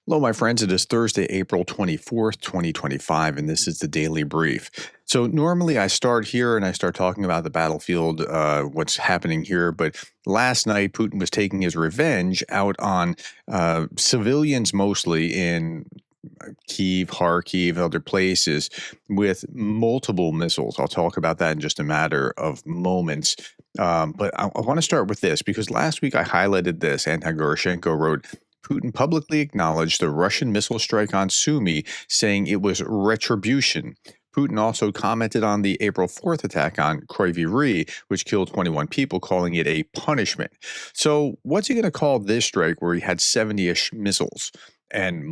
Hello, my friends. It is Thursday, April 24th, 2025, and this is the Daily Brief. So, normally I start here and I start talking about the battlefield, what's happening here. But last night, Putin was taking his revenge out on civilians, mostly in Kyiv, Kharkiv, other places, with multiple missiles. I'll talk about that in just a matter of moments. But I want to start with this because last week I highlighted this. Goroshenko wrote, Putin publicly acknowledged the Russian missile strike on Sumy, saying it was retribution. Putin also commented on the April 4th attack on Kryvyi, which killed 21 people, calling it a punishment. So what's he going to call this strike where he had 70-ish missiles and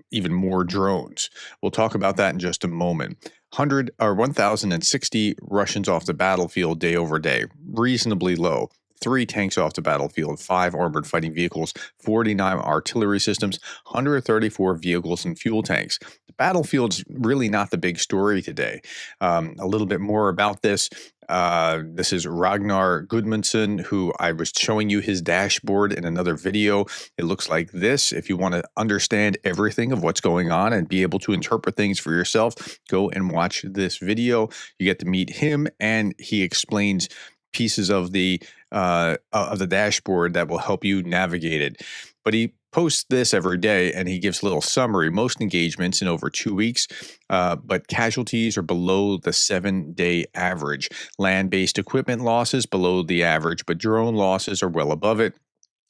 even more drones? We'll talk about that in just a moment. 1,060 Russians off the battlefield day over day, reasonably low. 3 tanks off the battlefield, 5 armored fighting vehicles, 49 artillery systems, 134 vehicles and fuel tanks. The battlefield's really not the big story today. A little bit more about this. This is Ragnar Gudmundsson, who I was showing you his dashboard in another video. It looks like this. If you want to understand everything of what's going on and be able to interpret things for yourself, go and watch this video. You get to meet him, and he explains pieces of the dashboard that will help you navigate it. But he posts this every day, and he gives a little summary. Most engagements in over 2 weeks, but casualties are below the 7-day average. Land-based equipment losses below the average, but drone losses are well above it.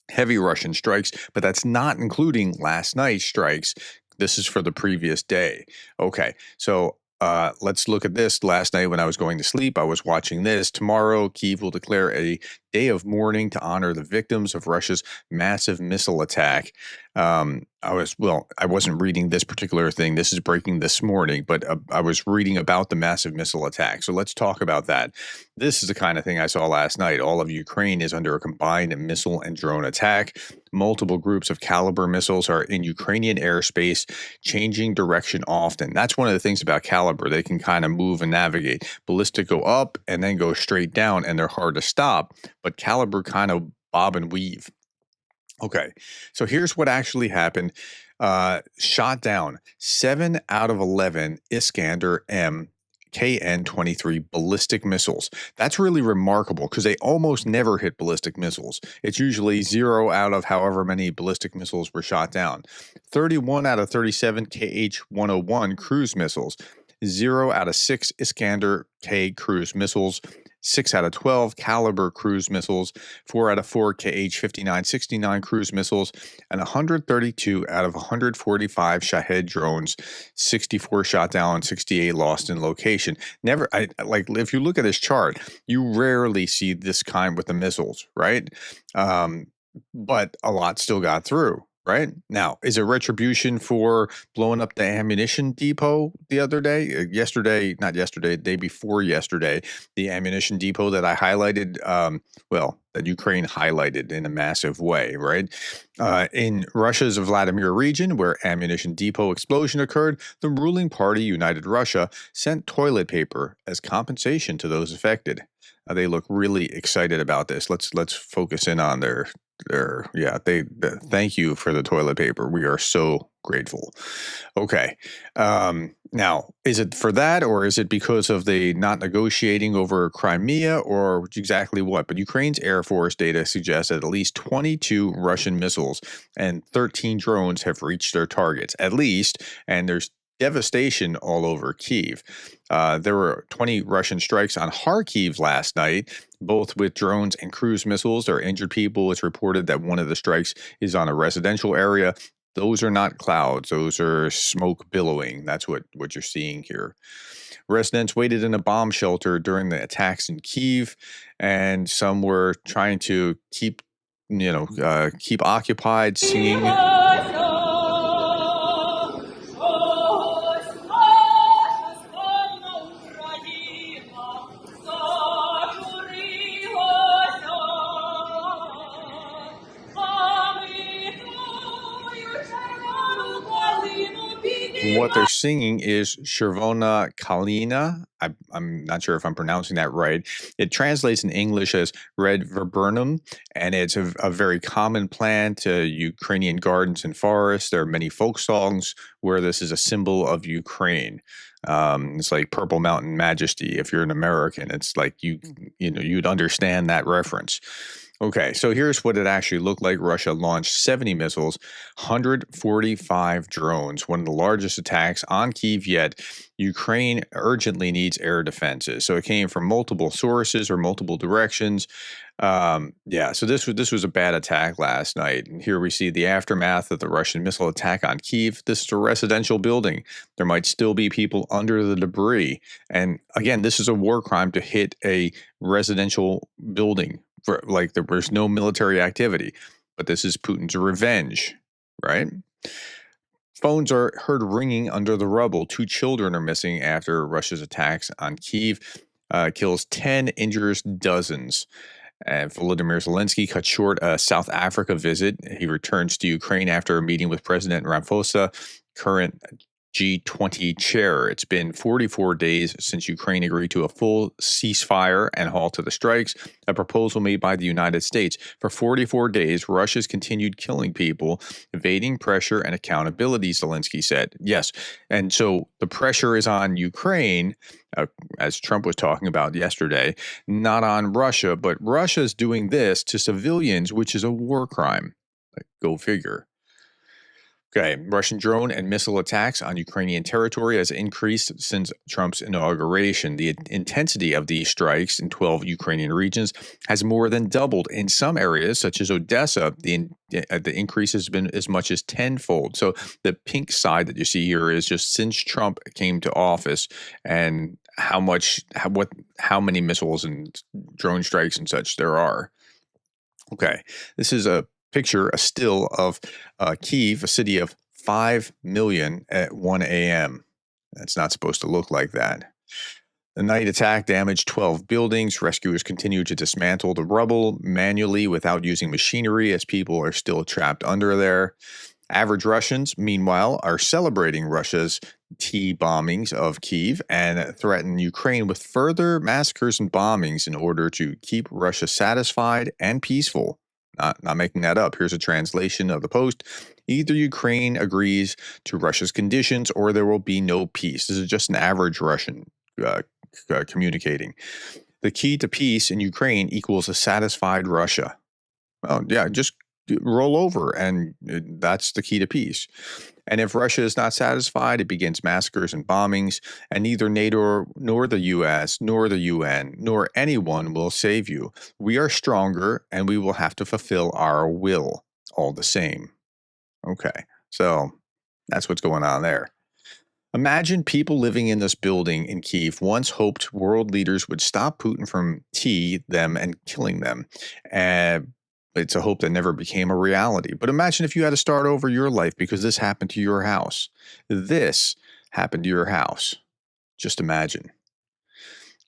Heavy Russian strikes, but that's not including last night's strikes. This is for the previous day. Okay, so let's look at this. Last night when I was going to sleep, I was watching this. Tomorrow, Kyiv will declare a day of mourning to honor the victims of Russia's massive missile attack. I wasn't reading this particular thing. This is breaking this morning, but I was reading about the massive missile attack. So let's talk about that. This is the kind of thing I saw last night. All of Ukraine is under a combined missile and drone attack. Multiple groups of Caliber missiles are in Ukrainian airspace, changing direction often. That's one of the things about Caliber. They can kind of move and navigate. Ballistic go up and then go straight down, and they're hard to stop. But Caliber kind of bob and weave. Okay, so here's what actually happened. Shot down 7 out of 11 Iskander-M KN-23 ballistic missiles. That's really remarkable because they almost never hit ballistic missiles. It's usually 0 out of however many ballistic missiles were shot down. 31 out of 37 KH-101 cruise missiles. 0 out of 6 Iskander-K cruise missiles. 6 out of 12 Caliber cruise missiles, 4 out of 4 KH-59-69 cruise missiles, and 132 out of 145 Shahed drones, 64 shot down, 68 lost in location. If you look at this chart, you rarely see this kind with the missiles, right? But a lot still got through. Right now, is it retribution for blowing up the ammunition depot the other day? Day before yesterday, the ammunition depot that I highlighted, that Ukraine highlighted in a massive way, right? In Russia's Vladimir region, where ammunition depot explosion occurred, the ruling party, United Russia, sent toilet paper as compensation to those affected. They look really excited about this. Let's focus in on thank you for the toilet paper. We are so grateful. Okay. Now, is it for that, or is it because of the not negotiating over Crimea, or exactly what? But Ukraine's Air Force data suggests that at least 22 Russian missiles and 13 drones have reached their targets, at least, and there's devastation all over Kyiv. There were 20 Russian strikes on Kharkiv last night, both with drones and cruise missiles. There are injured people. It's reported that one of the strikes is on a residential area. Those are not clouds. Those are smoke billowing. That's what you're seeing here. Residents waited in a bomb shelter during the attacks in Kyiv, and some were trying to keep occupied, singing. What they're singing is Chervona Kalina. I'm not sure if I'm pronouncing that right. It translates in English as red viburnum, and it's a very common plant to Ukrainian gardens and forests. There are many folk songs where this is a symbol of Ukraine. It's like Purple Mountain Majesty. If you're an American, it's like you'd understand that reference. Okay, so here's what it actually looked like. Russia launched 70 missiles, 145 drones, one of the largest attacks on Kyiv yet. Ukraine urgently needs air defenses. So it came from multiple sources or multiple directions. So this was a bad attack last night. And here we see the aftermath of the Russian missile attack on Kyiv. This is a residential building. There might still be people under the debris. And again, this is a war crime to hit a residential building. Like there was no military activity, but this is Putin's revenge, right? Phones are heard ringing under the rubble. 2 children are missing after Russia's attacks on Kyiv. Kills 10, injures dozens. And Volodymyr Zelensky cut short a South Africa visit. He returns to Ukraine after a meeting with President Ramaphosa, current G20 chair. It's been 44 days since Ukraine agreed to a full ceasefire and halt to the strikes, a proposal made by the United States. For 44 days, Russia's continued killing people, evading pressure and accountability, Zelensky said. Yes, and so the pressure is on Ukraine, as Trump was talking about yesterday, not on Russia, but Russia's doing this to civilians, which is a war crime. Like, go figure. Okay, Russian drone and missile attacks on Ukrainian territory has increased since Trump's inauguration. The intensity of these strikes in 12 Ukrainian regions has more than doubled. In some areas, such as Odessa, the increase has been as much as tenfold. So the pink side that you see here is just since Trump came to office and how many missiles and drone strikes and such there are. Okay, this is a still of Kyiv, a city of 5 million at 1 a.m. That's not supposed to look like that. The night attack damaged 12 buildings. Rescuers continue to dismantle the rubble manually without using machinery as people are still trapped under there. Average Russians, meanwhile, are celebrating Russia's bombings of Kyiv and threaten Ukraine with further massacres and bombings in order to keep Russia satisfied and peaceful. Not making that up. Here's a translation of the post. Either Ukraine agrees to Russia's conditions or there will be no peace. This is just an average Russian communicating. The key to peace in Ukraine equals a satisfied Russia. Well, yeah, just roll over, and that's the key to peace. And if Russia is not satisfied, it begins massacres and bombings, and neither NATO nor the U.S. nor the UN nor anyone will save you. We are stronger, and we will have to fulfill our will all the same. Okay, so that's what's going on there. Imagine people living in this building in Kyiv once hoped world leaders would stop Putin from them and killing them. It's a hope that never became a reality. But imagine if you had to start over your life because this happened to your house. This happened to your house. Just imagine.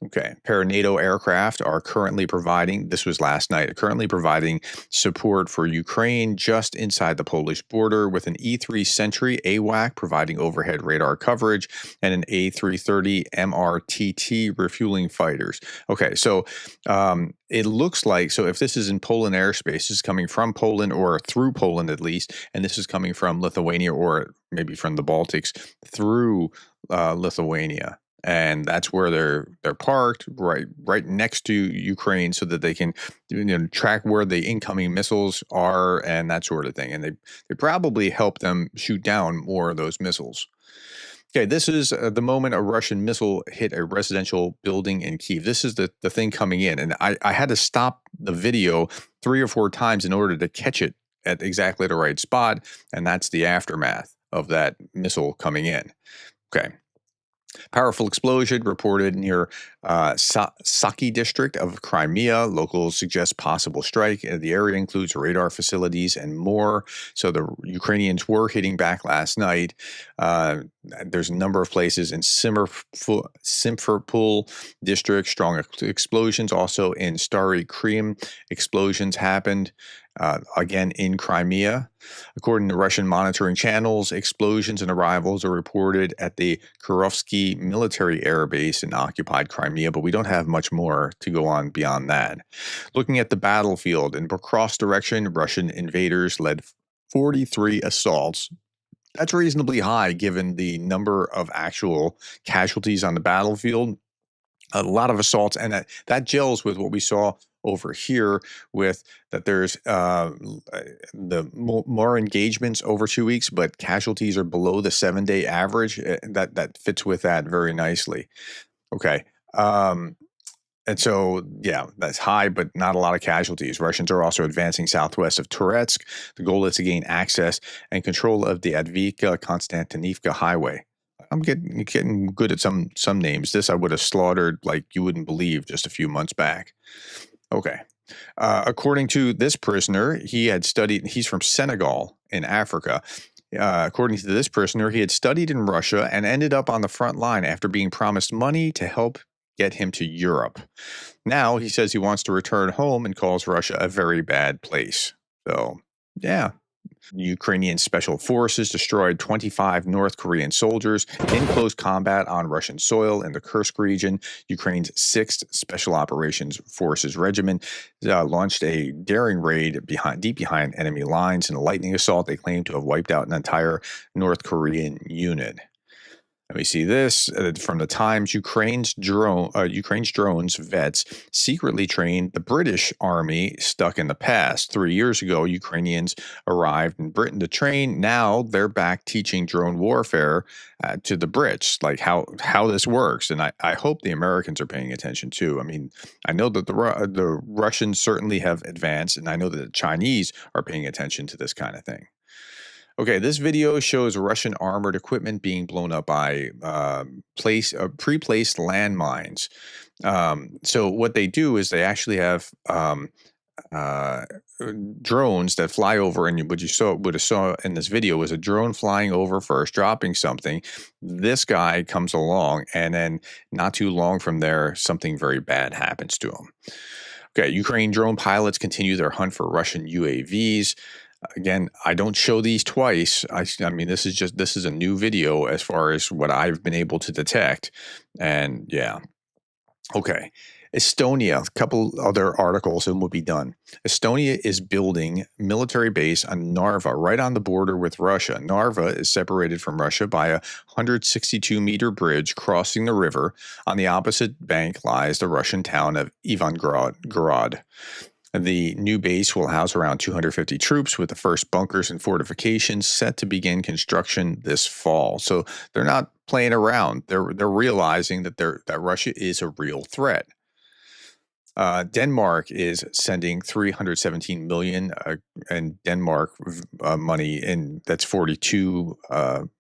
Okay, NATO aircraft are currently providing, this was last night, currently providing support for Ukraine just inside the Polish border with an E-3 Sentry AWAC providing overhead radar coverage and an A330 MRTT refueling fighters. Okay, so it looks like, so if this is in Poland airspace, this is coming from Poland or through Poland at least, and this is coming from Lithuania or maybe from the Baltics through Lithuania. And that's where they're parked right next to Ukraine so that they can track where the incoming missiles are and that sort of thing. And they probably help them shoot down more of those missiles. Okay, this is the moment a Russian missile hit a residential building in Kyiv. This is the thing coming in. And I had to stop the video 3 or 4 times in order to catch it at exactly the right spot. And that's the aftermath of that missile coming in. Okay. Powerful explosion reported near Saki district of Crimea. Locals suggest possible strike. The area includes radar facilities and more. So the Ukrainians were hitting back last night. There's a number of places in Simferopol district. Strong explosions also in Stary Krim. Explosions happened. again in Crimea. According to Russian monitoring channels, explosions and arrivals are reported at the Kharkiv military air base in occupied Crimea, but we don't have much more to go on beyond that. Looking at the battlefield, in cross direction, Russian invaders led 43 assaults. That's reasonably high given the number of actual casualties on the battlefield. A lot of assaults, and that gels with what we saw over here with that there's the more engagements over 2 weeks, but casualties are below the 7-day average. That fits with that very nicely. Okay. And so, yeah, that's high, but not a lot of casualties. Russians are also advancing southwest of Touretsk. The goal is to gain access and control of the Advika-Konstantinivka highway. I'm getting good at some names. This I would have slaughtered like you wouldn't believe just a few months back. Okay. According to this prisoner, he had studied, he's from Senegal in Africa. According to this prisoner, he had studied in Russia and ended up on the front line after being promised money to help get him to Europe. Now he says he wants to return home and calls Russia a very bad place. So, yeah. Ukrainian special forces destroyed 25 North Korean soldiers in close combat on Russian soil in the Kursk region. Ukraine's 6th Special Operations Forces Regiment launched a daring raid deep behind enemy lines. In a lightning assault, they claim to have wiped out an entire North Korean unit. Let me see this from the Times. Ukraine's drones vets secretly trained the British Army stuck in the past. 3 years ago, Ukrainians arrived in Britain to train. Now they're back teaching drone warfare to the Brits, like how this works. And I hope the Americans are paying attention too. I mean, I know that the Russians certainly have advanced, and I know that the Chinese are paying attention to this kind of thing. Okay, this video shows Russian armored equipment being blown up by pre-placed landmines. So what they do is they actually have drones that fly over, and what you would have saw in this video was a drone flying over first, dropping something. This guy comes along, and then not too long from there, something very bad happens to him. Okay, Ukraine drone pilots continue their hunt for Russian UAVs. Again, I don't show these twice. I mean, this is a new video as far as what I've been able to detect. And yeah. Okay. Estonia, a couple other articles and we'll be done. Estonia is building military base on Narva, right on the border with Russia. Narva is separated from Russia by a 162-meter bridge crossing the river. On the opposite bank lies the Russian town of Ivangorod. The new base will house around 250 troops, with the first bunkers and fortifications set to begin construction this fall. So they're not playing around. They're realizing that Russia is a real threat. Denmark is sending 317 million in Denmark money, and that's 42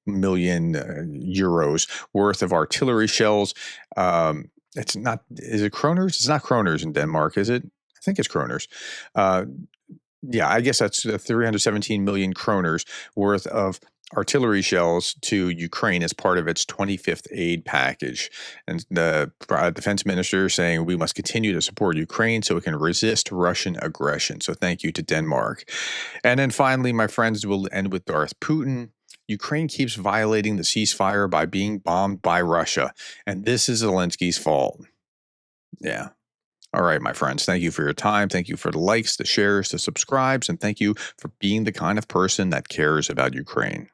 million euros worth of artillery shells. It's not. Is it kroners? It's not kroners in Denmark, is it? I think it's kroners. Yeah, I guess that's 317 million kroners worth of artillery shells to Ukraine as part of its 25th aid package. And the defense minister is saying we must continue to support Ukraine so it can resist Russian aggression. So thank you to Denmark. And then finally, my friends, will end with Darth Putin. Ukraine keeps violating the ceasefire by being bombed by Russia. And this is Zelensky's fault. Yeah. All right, my friends, thank you for your time. Thank you for the likes, the shares, the subscribes, and thank you for being the kind of person that cares about Ukraine.